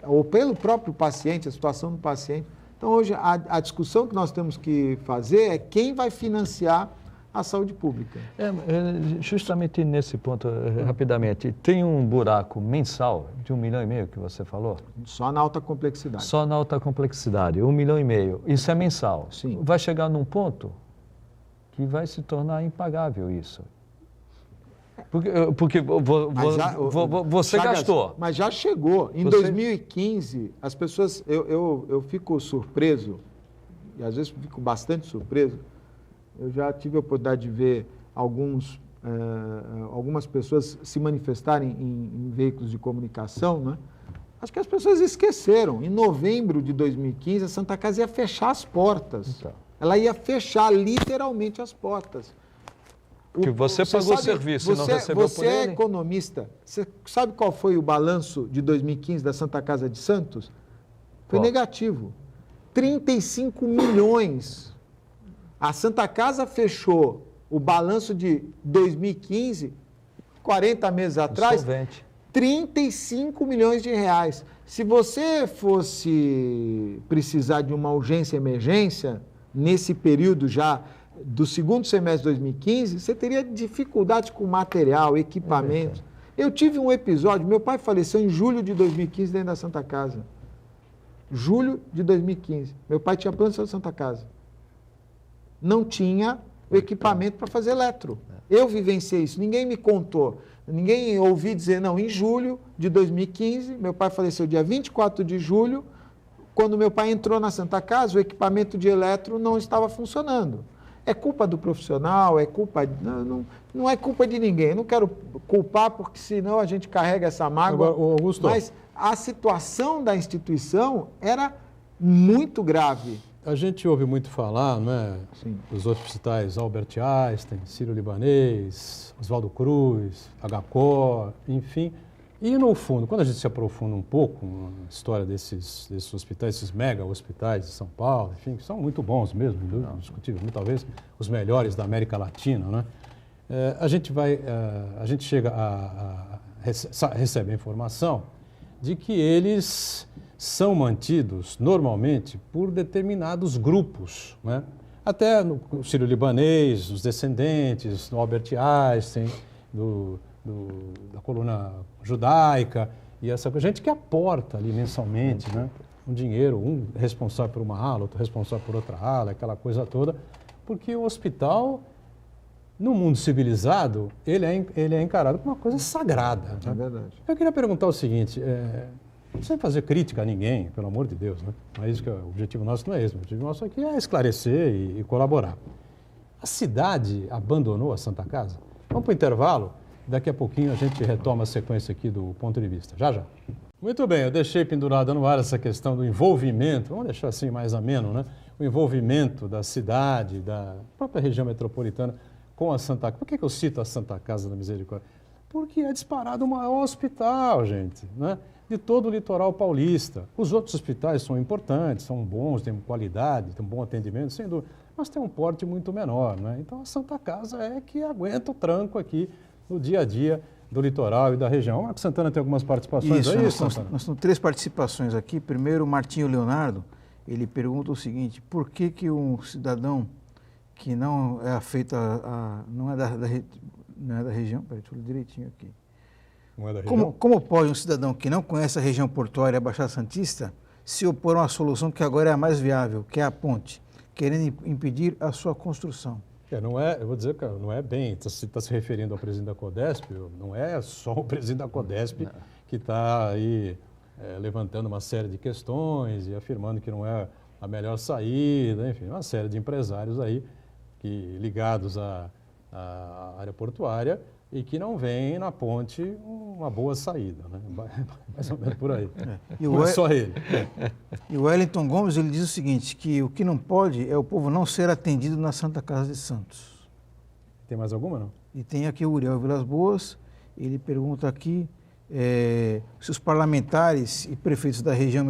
ou pelo próprio paciente, a situação do paciente. Então, hoje, a discussão que nós temos que fazer é quem vai financiar a saúde pública. Justamente nesse ponto, rapidamente, tem um buraco mensal de 1,5 milhão que você falou? Só na alta complexidade. Só na alta complexidade, 1,5 milhão. Isso é mensal. Sim. Vai chegar num ponto que vai se tornar impagável isso. Porque você Chagas, gastou. Mas já chegou. Em 2015, as pessoas... Eu fico surpreso, e às vezes fico bastante surpreso. Eu já tive a oportunidade de ver algumas pessoas se manifestarem em veículos de comunicação, né? Acho que as pessoas esqueceram. Em novembro de 2015, a Santa Casa ia fechar as portas. Então. Ela ia fechar literalmente as portas. Que você pagou o serviço e não recebeu por ele? Você é economista. Você sabe qual foi o balanço de 2015 da Santa Casa de Santos? Foi negativo. 35 milhões. A Santa Casa fechou o balanço de 2015, 40 meses atrás, solvente. 35 milhões de reais. Se você fosse precisar de uma urgência e emergência, nesse período já do segundo semestre de 2015, você teria dificuldades com material, equipamento. Eu tive um episódio, meu pai faleceu em julho de 2015 dentro da Santa Casa. Julho de 2015. Meu pai tinha plano de saúde da Santa Casa. Não tinha o equipamento para fazer eletro. Eu vivenciei isso, ninguém me contou. Ninguém ouvi dizer, não, em julho de 2015, meu pai faleceu dia 24 de julho, quando meu pai entrou na Santa Casa, o equipamento de eletro não estava funcionando. É culpa do profissional, é culpa... Não é culpa de ninguém. Eu não quero culpar, porque senão a gente carrega essa mágoa. Agora, Augusto, mas a situação da instituição era muito grave. A gente ouve muito falar, não é? Sim. Dos hospitais Albert Einstein, Sírio-Libanês, Oswaldo Cruz, HCOR, enfim. E, no fundo, quando a gente se aprofunda um pouco na história desses hospitais, esses mega hospitais de São Paulo, enfim, que são muito bons mesmo, indiscutível, talvez os melhores da América Latina, né? A gente recebe a informação de que eles são mantidos normalmente por determinados grupos, né? Até no Sírio-Libanês, os descendentes, no Albert Einstein, da coluna judaica, e essa gente que aporta ali mensalmente, né? Um dinheiro, um responsável por uma ala, outro responsável por outra ala, aquela coisa toda, porque o hospital, no mundo civilizado, ele é encarado como uma coisa sagrada. É verdade. Eu queria perguntar o seguinte, sem fazer crítica a ninguém, pelo amor de Deus, né? Não é isso que o objetivo nosso não é esse. O objetivo nosso aqui é esclarecer e colaborar. A cidade abandonou a Santa Casa? Vamos para o intervalo? Daqui a pouquinho a gente retoma a sequência aqui do ponto de vista. Já, já. Muito bem, eu deixei pendurada no ar essa questão do envolvimento, vamos deixar assim mais ameno, né? O envolvimento da cidade, da própria região metropolitana com a Santa Casa. Por que eu cito a Santa Casa da Misericórdia? Porque é disparado o maior hospital, gente, né? De todo o litoral paulista. Os outros hospitais são importantes, são bons, têm qualidade, têm um bom atendimento, sem dúvida, mas tem um porte muito menor, né? Então a Santa Casa é que aguenta o tranco aqui no dia a dia do litoral e da região. O Marcos Santana tem algumas participações aí, Santana? Nós temos 3 participações aqui. Primeiro, o Martinho Leonardo, ele pergunta o seguinte, por que um cidadão que não é afeito não é da região, peraí, deixa eu ler direitinho aqui. Não é da região? Como pode um cidadão que não conhece a região portuária e a Baixada Santista se opor a uma solução que agora é a mais viável, que é a ponte, querendo impedir a sua construção? Eu vou dizer, cara, não é bem, você está se referindo ao presidente da Codesp, não é só o presidente da Codesp que está aí levantando uma série de questões e afirmando que não é a melhor saída, enfim, uma série de empresários aí ligados a área portuária e que não vem na ponte uma boa saída, né? Mais ou menos por aí. E não é só ele. E o Wellington Gomes, ele diz o seguinte, que o que não pode é o povo não ser atendido na Santa Casa de Santos. Tem mais alguma, não? E tem aqui o Uriel Vilas Boas, ele pergunta aqui se os parlamentares e prefeitos da região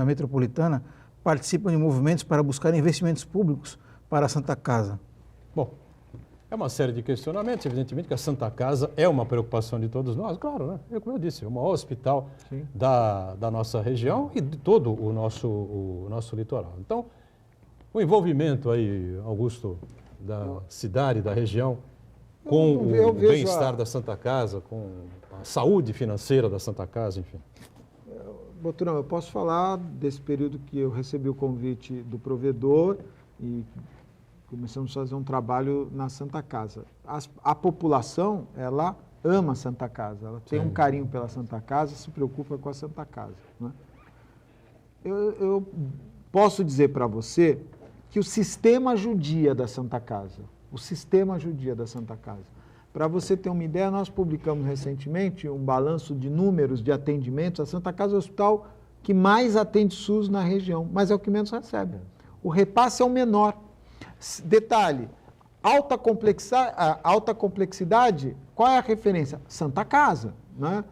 metropolitana participam de movimentos para buscar investimentos públicos para a Santa Casa. Bom, é uma série de questionamentos, evidentemente que a Santa Casa é uma preocupação de todos nós, claro, né? Como eu disse, é o maior hospital da nossa região e de todo o nosso litoral. Então, o envolvimento aí, Augusto, da cidade, da região, com o bem-estar da Santa Casa, com a saúde financeira da Santa Casa, enfim. Boturão, eu posso falar desse período que eu recebi o convite do provedor e começamos a fazer um trabalho na Santa Casa. A população, ela ama a Santa Casa, ela tem um carinho pela Santa Casa, se preocupa com a Santa Casa, né? Eu posso dizer para você que o sistema judia da Santa Casa, para você ter uma ideia, nós publicamos recentemente um balanço de números de atendimentos. A Santa Casa é o hospital que mais atende SUS na região, mas é o que menos recebe. O repasse é o menor. Detalhe, alta complexidade, qual é a referência? Santa Casa, né?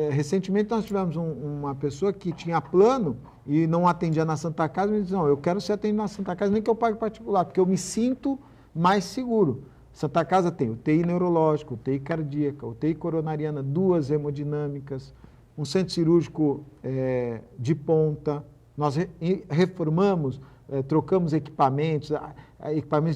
Recentemente nós tivemos uma pessoa que tinha plano e não atendia na Santa Casa, e me disse, não, eu quero ser atendido na Santa Casa, nem que eu pague particular, porque eu me sinto mais seguro. Santa Casa tem UTI neurológico, UTI cardíaca, UTI coronariana, 2 hemodinâmicas, um centro cirúrgico de ponta. Nós reformamos, trocamos equipamentos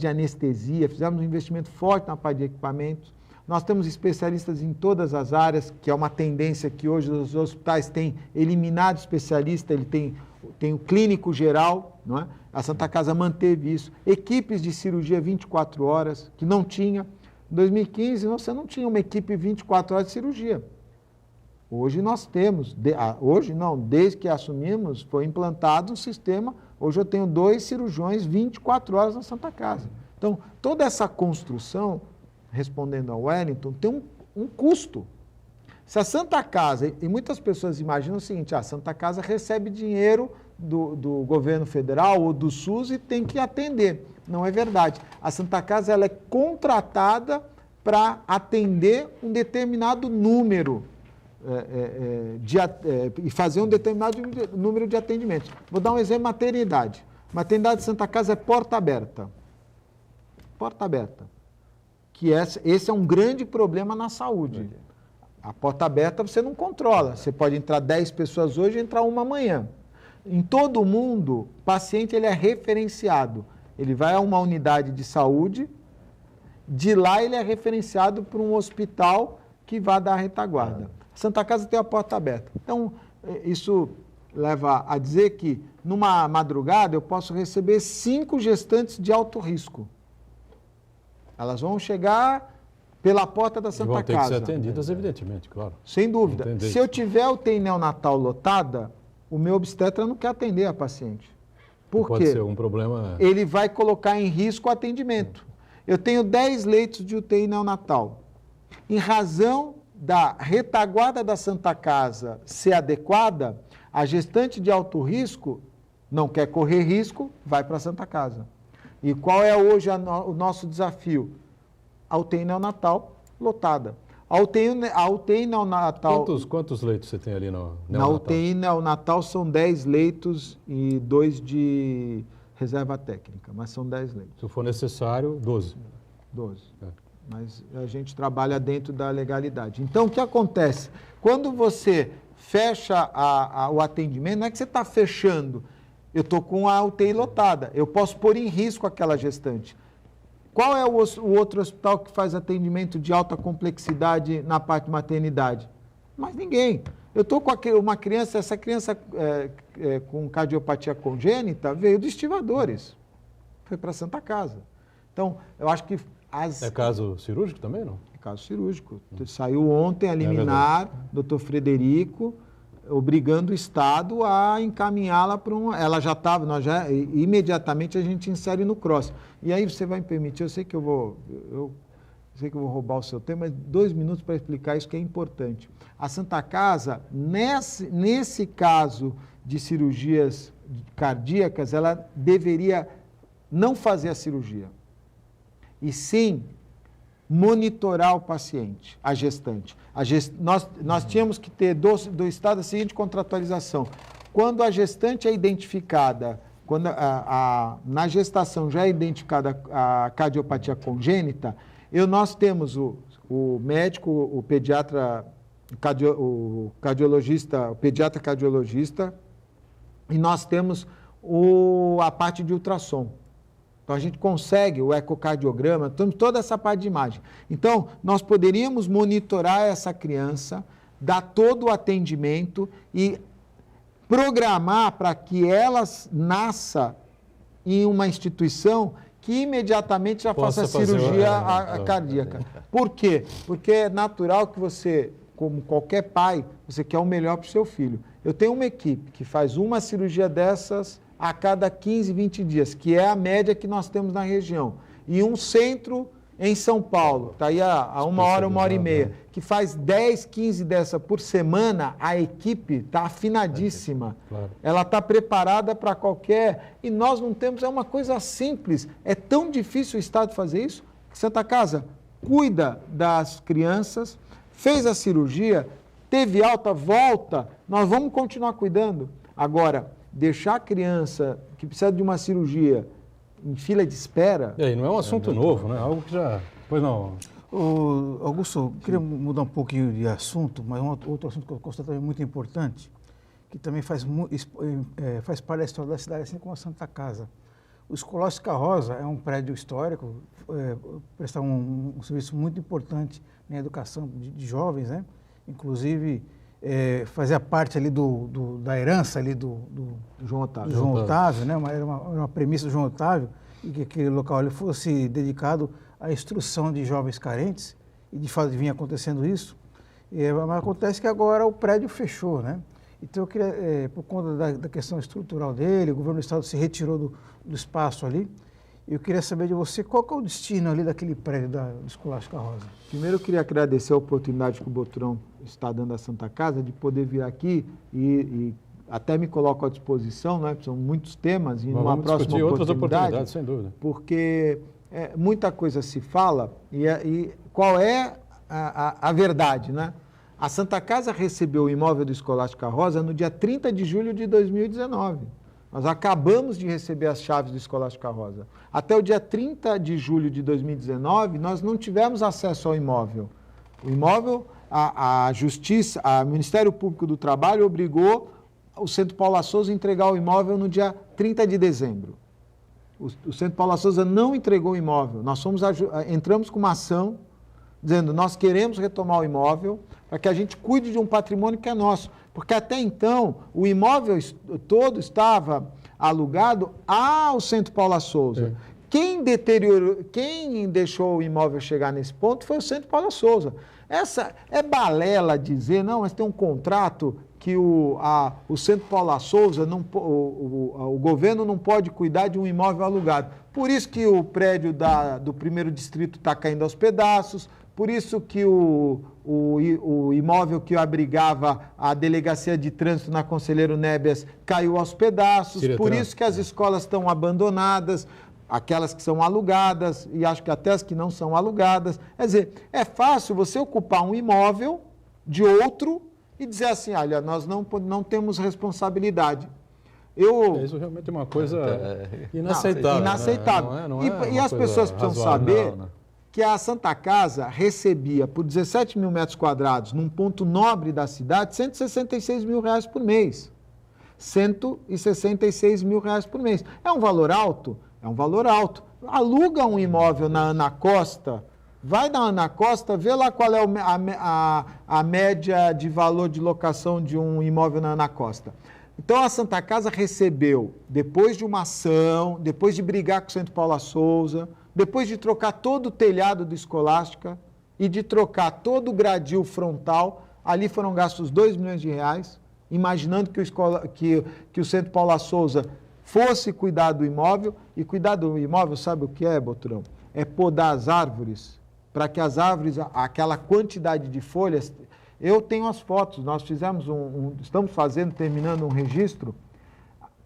de anestesia, fizemos um investimento forte na parte de equipamentos. Nós temos especialistas em todas as áreas, que é uma tendência que hoje os hospitais têm eliminado especialista, ele tem o clínico geral, não é? A Santa Casa manteve isso. Equipes de cirurgia 24 horas, que não tinha. Em 2015, você não tinha uma equipe 24 horas de cirurgia. Hoje nós temos, hoje não, desde que assumimos, foi implantado um sistema, hoje eu tenho 2 cirurgiões 24 horas na Santa Casa. Então, toda essa construção, respondendo ao Wellington, tem um custo. Se a Santa Casa, e muitas pessoas imaginam o seguinte, a Santa Casa recebe dinheiro do governo federal ou do SUS e tem que atender. Não é verdade. A Santa Casa ela é contratada para atender um determinado número e fazer um determinado número de atendimentos. Vou dar um exemplo, maternidade. Maternidade de Santa Casa é porta aberta. Porta aberta. Que esse é um grande problema na saúde. A porta aberta você não controla. Você pode entrar 10 pessoas hoje e entrar uma amanhã. Em todo o mundo, o paciente ele é referenciado. Ele vai a uma unidade de saúde, de lá ele é referenciado para um hospital que vai dar a retaguarda. Santa Casa tem a porta aberta. Então, isso leva a dizer que, numa madrugada, eu posso receber 5 gestantes de alto risco. Elas vão chegar pela porta da Santa Casa. Vão ter que ser atendidas, evidentemente, claro. Sem dúvida. Se eu tiver UTI neonatal lotada, o meu obstetra não quer atender a paciente. Por quê? Pode ser um problema... Ele vai colocar em risco o atendimento. Eu tenho 10 leitos de UTI neonatal. Em razão da retaguarda da Santa Casa ser adequada, a gestante de alto risco não quer correr risco, vai para a Santa Casa. E qual é hoje o nosso desafio? A UTI neonatal lotada. A UTI neonatal... Quantos leitos você tem ali no neonatal? Na UTI neonatal são 10 leitos e 2 de reserva técnica, mas são 10 leitos. Se for necessário, 12. 12. Mas a gente trabalha dentro da legalidade. Então, o que acontece? Quando você fecha o atendimento, não é que você está fechando. Eu estou com a UTI lotada. Eu posso pôr em risco aquela gestante. Qual é o outro hospital que faz atendimento de alta complexidade na parte de maternidade? Mas ninguém. Eu estou com uma criança, essa criança com cardiopatia congênita veio dos estivadores. Foi para a Santa Casa. Então, eu acho que... É caso cirúrgico também, não? É caso cirúrgico. Saiu ontem a liminar, doutor Frederico, obrigando o Estado a encaminhá-la para um... Ela já estava, imediatamente a gente insere no CROSS. E aí você vai me permitir, eu sei que eu sei que eu vou roubar o seu tempo, mas 2 minutos para explicar isso que é importante. A Santa Casa, nesse caso de cirurgias cardíacas, ela deveria não fazer a cirurgia, e sim monitorar o paciente, a gestante. Nós tínhamos que ter do Estado a seguinte contratualização. Quando a gestante é identificada, quando na gestação já é identificada a cardiopatia congênita, nós temos o médico, o pediatra, o cardiologista, o pediatra cardiologista, e nós temos a parte de ultrassom. Então, a gente consegue o ecocardiograma, temos toda essa parte de imagem. Então, nós poderíamos monitorar essa criança, dar todo o atendimento e programar para que ela nasça em uma instituição que imediatamente já faça a cirurgia cardíaca. Por quê? Porque é natural que você, como qualquer pai, você quer o melhor para o seu filho. Eu tenho uma equipe que faz uma cirurgia dessas a cada 15, 20 dias, que é a média que nós temos na região. E um centro em São Paulo, está aí a 1 hora, 1 hora e meia, que faz 10, 15 dessa por semana, a equipe está afinadíssima. Claro. Ela está preparada para qualquer... E nós não temos, é uma coisa simples. É tão difícil o Estado fazer isso, que Santa Casa cuida das crianças, fez a cirurgia, teve alta, volta, nós vamos continuar cuidando. Agora, deixar a criança que precisa de uma cirurgia em fila de espera... E aí, não é um assunto novo, né? Algo que já... Pois não. Augusto, eu queria mudar um pouquinho de assunto, mas outro assunto que eu considero também muito importante, que também faz parte da história da cidade, assim como a Santa Casa. O Escolástica Rosa é um prédio histórico, presta um serviço muito importante na educação de jovens, né? Inclusive... fazia parte ali da herança ali do João Otávio, né? Era uma premissa do João Otávio, e que aquele local ali fosse dedicado à instrução de jovens carentes, e de fato vinha acontecendo isso, mas acontece que agora o prédio fechou, né? Então eu queria, por conta da questão estrutural dele, o governo do estado se retirou do espaço ali. Eu queria saber de você qual que é o destino ali daquele prédio do Escolástica Rosa. Primeiro eu queria agradecer a oportunidade que o Boturão está dando à Santa Casa de poder vir aqui e até me coloco à disposição, né? São muitos temas e numa próxima outras oportunidades, sem dúvida. Porque muita coisa se fala e qual é a verdade, né? A Santa Casa recebeu o imóvel do Escolástica Rosa no dia 30 de julho de 2019. Nós acabamos de receber as chaves do Escolástica Rosa. Até o dia 30 de julho de 2019, nós não tivemos acesso ao imóvel. O imóvel, a Justiça, o Ministério Público do Trabalho obrigou o Centro Paula Souza a entregar o imóvel no dia 30 de dezembro. O Centro Paula Souza não entregou o imóvel. Nós entramos com uma ação dizendo, nós queremos retomar o imóvel para que a gente cuide de um patrimônio que é nosso. Porque até então, o imóvel todo estava alugado ao Centro Paula Souza. Quem deixou o imóvel chegar nesse ponto foi o Centro Paula Souza. Essa é balela dizer, não, mas tem um contrato que o Centro Paula Souza, o governo não pode cuidar de um imóvel alugado. Por isso que o prédio do primeiro distrito está caindo aos pedaços, por isso que o imóvel que abrigava a delegacia de trânsito na Conselheiro Nébias caiu aos pedaços, por isso que as escolas estão abandonadas, aquelas que são alugadas, e acho que até as que não são alugadas. Quer dizer, é fácil você ocupar um imóvel de outro e dizer assim, olha, nós não temos responsabilidade. Isso realmente é uma coisa inaceitável. Inaceitável. Né? E as pessoas precisam saber que a Santa Casa recebia, por 17 mil metros quadrados, num ponto nobre da cidade, R$166 mil por mês. R$166 mil por mês. É um valor alto? É um valor alto. Aluga um imóvel na Ana Costa, vai na Ana Costa, vê lá qual é a média de valor de locação de um imóvel na Ana Costa. Então, a Santa Casa recebeu, depois de uma ação, depois de brigar com o Centro Paula Souza, depois de trocar todo o telhado do Escolástica e de trocar todo o gradil frontal, ali foram gastos R$2 milhões, imaginando que o Centro Paula Souza fosse cuidar do imóvel, e cuidar do imóvel, sabe o que é, Boturão? É podar as árvores para que as árvores, aquela quantidade de folhas... Eu tenho as fotos, nós fizemos estamos terminando um registro,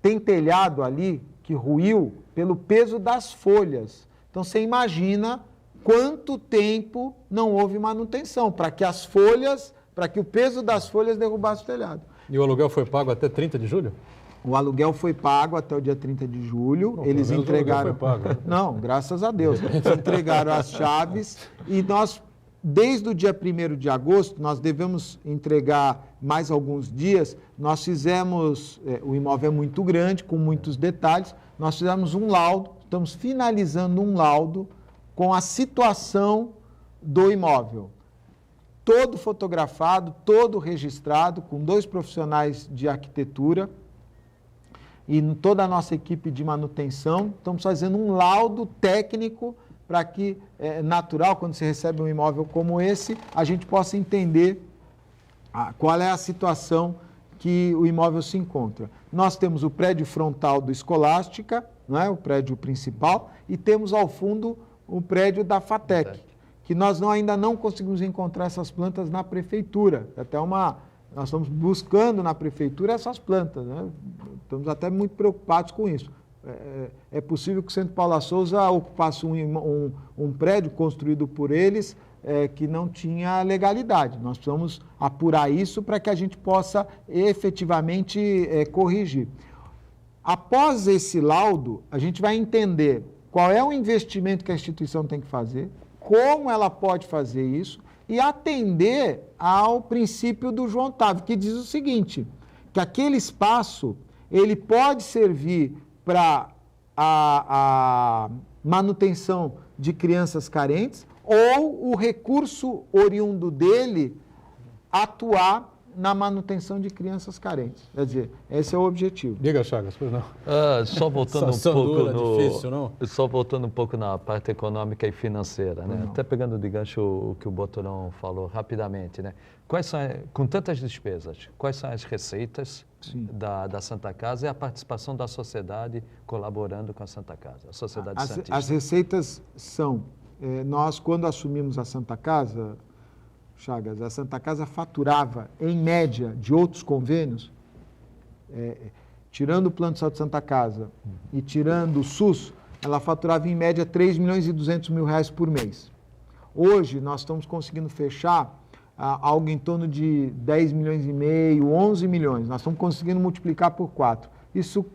tem telhado ali que ruiu pelo peso das folhas. Então, você imagina quanto tempo não houve manutenção para que o peso das folhas derrubasse o telhado. E o aluguel foi pago até 30 de julho? O aluguel foi pago até o dia 30 de julho. Bom, eles entregaram. O aluguel foi pago. Não, graças a Deus. Eles entregaram as chaves e nós, desde o dia 1º de agosto, nós devemos entregar mais alguns dias. Nós fizemos, o imóvel é muito grande, com muitos detalhes, nós fizemos um laudo, estamos finalizando um laudo com a situação do imóvel. Todo fotografado, todo registrado, com 2 profissionais de arquitetura e toda a nossa equipe de manutenção. Estamos fazendo um laudo técnico para que, é natural, quando se recebe um imóvel como esse, a gente possa entender qual é a situação que o imóvel se encontra. Nós temos o prédio frontal do Escolástica, não é? O prédio principal, e temos ao fundo o prédio da FATEC, que nós ainda não conseguimos encontrar essas plantas na prefeitura. Nós estamos buscando na prefeitura essas plantas, né? Estamos até muito preocupados com isso. É possível que o Centro Paula Souza ocupasse um prédio construído por eles que não tinha legalidade. Nós precisamos apurar isso para que a gente possa efetivamente corrigir. Após esse laudo, a gente vai entender qual é o investimento que a instituição tem que fazer, como ela pode fazer isso e atender ao princípio do João Otávio, que diz o seguinte, que aquele espaço ele pode servir para a manutenção de crianças carentes ou o recurso oriundo dele atuar na manutenção de crianças carentes. Quer dizer, esse é o objetivo. Diga, Chagas, pois não. Só voltando difícil, não? Só voltando um pouco na parte econômica e financeira, né? Não. Até pegando de gancho o que o Boturão falou rapidamente, né? Com tantas despesas, quais são as receitas da Santa Casa e a participação da sociedade colaborando com a Santa Casa, a Sociedade Santista? As receitas são, nós quando assumimos a Santa Casa, Chagas, a Santa Casa faturava, em média, de outros convênios, tirando o Plano de Saúde Santa Casa e tirando o SUS, ela faturava, em média, 3 milhões e 200 mil reais por mês. Hoje, nós estamos conseguindo fechar algo em torno de 10 milhões e meio, 11 milhões. Nós estamos conseguindo multiplicar por 4. Isso,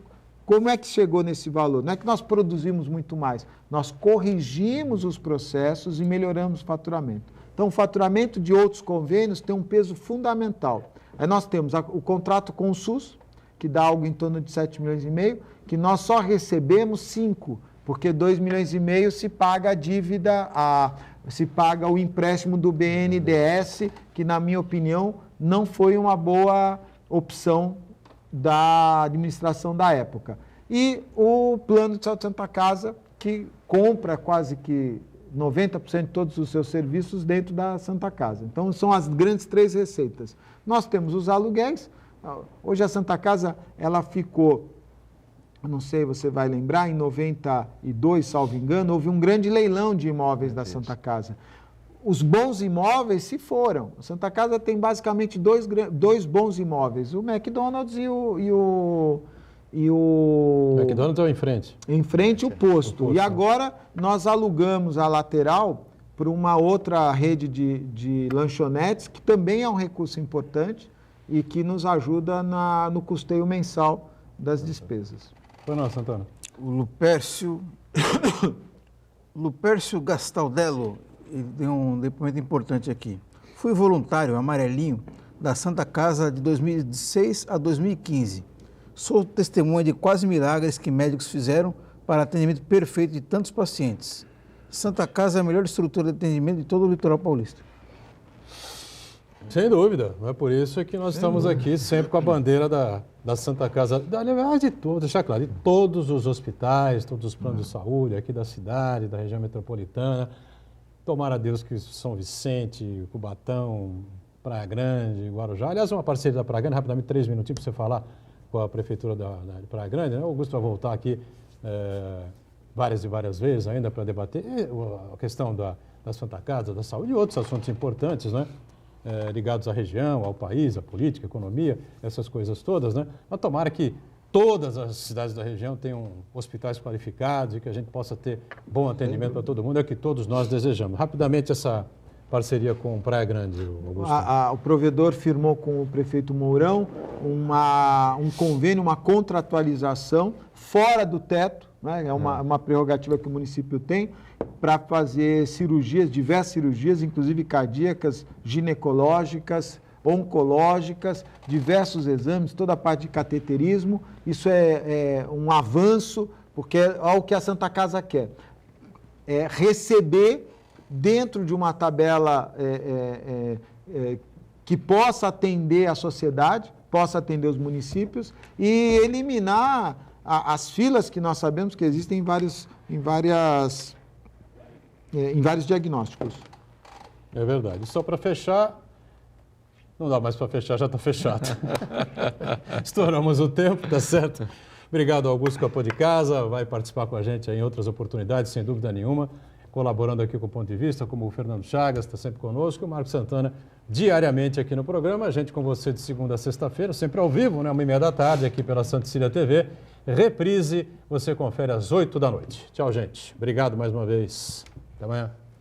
como é que chegou nesse valor? Não é que nós produzimos muito mais, nós corrigimos os processos e melhoramos o faturamento. Então, o faturamento de outros convênios tem um peso fundamental. Aí nós temos o contrato com o SUS, que dá algo em torno de 7 milhões e meio, que nós só recebemos 5, porque 2 milhões e meio se paga a dívida, se paga o empréstimo do BNDES, que, na minha opinião, não foi uma boa opção da administração da época. E o Plano de Saúde Santa Casa, que compra quase que 90% de todos os seus serviços dentro da Santa Casa. Então, são as grandes 3 receitas. Nós temos os aluguéis. Hoje a Santa Casa, ela ficou, não sei, você vai lembrar, em 92, salvo engano, houve um grande leilão de imóveis da Santa Casa. Os bons imóveis se foram. A Santa Casa tem basicamente dois bons imóveis, o McDonald's e o McDonald's ou em frente? Em frente o posto. E agora nós alugamos a lateral para uma outra rede de lanchonetes, que também é um recurso importante e que nos ajuda no custeio mensal das despesas. Pois não, Santana? O Lupércio Gastaldello deu um depoimento importante aqui. Fui voluntário amarelinho da Santa Casa de 2006 a 2015. Sou testemunha de quase milagres que médicos fizeram para atendimento perfeito de tantos pacientes. Santa Casa é a melhor estrutura de atendimento de todo o litoral paulista. Sem dúvida. Não é por isso que nós estamos aqui sempre com a bandeira da Santa Casa. Aliás, de todos, deixar claro, de todos os hospitais, todos os planos de saúde aqui da cidade, da região metropolitana. Tomara a Deus que São Vicente, Cubatão, Praia Grande, Guarujá. Aliás, uma parceria da Praia Grande, rapidamente, 3 minutinhos para você falar com a Prefeitura de Praia Grande, né? O Augusto vai voltar aqui várias e várias vezes ainda para debater a questão da Santa Casa, da saúde e outros assuntos importantes, né? Ligados à região, ao país, à política, à economia, essas coisas todas, né? Mas tomara que todas as cidades da região tenham hospitais qualificados e que a gente possa ter bom atendimento para todo mundo, é o que todos nós desejamos. Rapidamente, essa parceria com Praia Grande, Augusto. O provedor firmou com o prefeito Mourão um convênio, uma contratualização fora do teto, né? É uma prerrogativa que o município tem para fazer cirurgias, diversas cirurgias, inclusive cardíacas, ginecológicas, oncológicas, diversos exames, toda a parte de cateterismo. Isso é um avanço, porque é o que a Santa Casa quer. É receber dentro de uma tabela que possa atender a sociedade, possa atender os municípios e eliminar as filas que nós sabemos que existem em vários diagnósticos. É verdade. E só para fechar, não dá mais para fechar, já está fechado. Estouramos o tempo, tá certo? Obrigado, Augusto Capô de Casa, vai participar com a gente em outras oportunidades, sem dúvida nenhuma, colaborando aqui com o Ponto de Vista, como o Fernando Chagas, está sempre conosco, e o Marco Santana, diariamente aqui no programa, a gente com você de segunda a sexta-feira, sempre ao vivo, né, 1h30 aqui pela Santa Cecília TV. Reprise, você confere às 8 da noite. Tchau, gente. Obrigado mais uma vez. Até amanhã.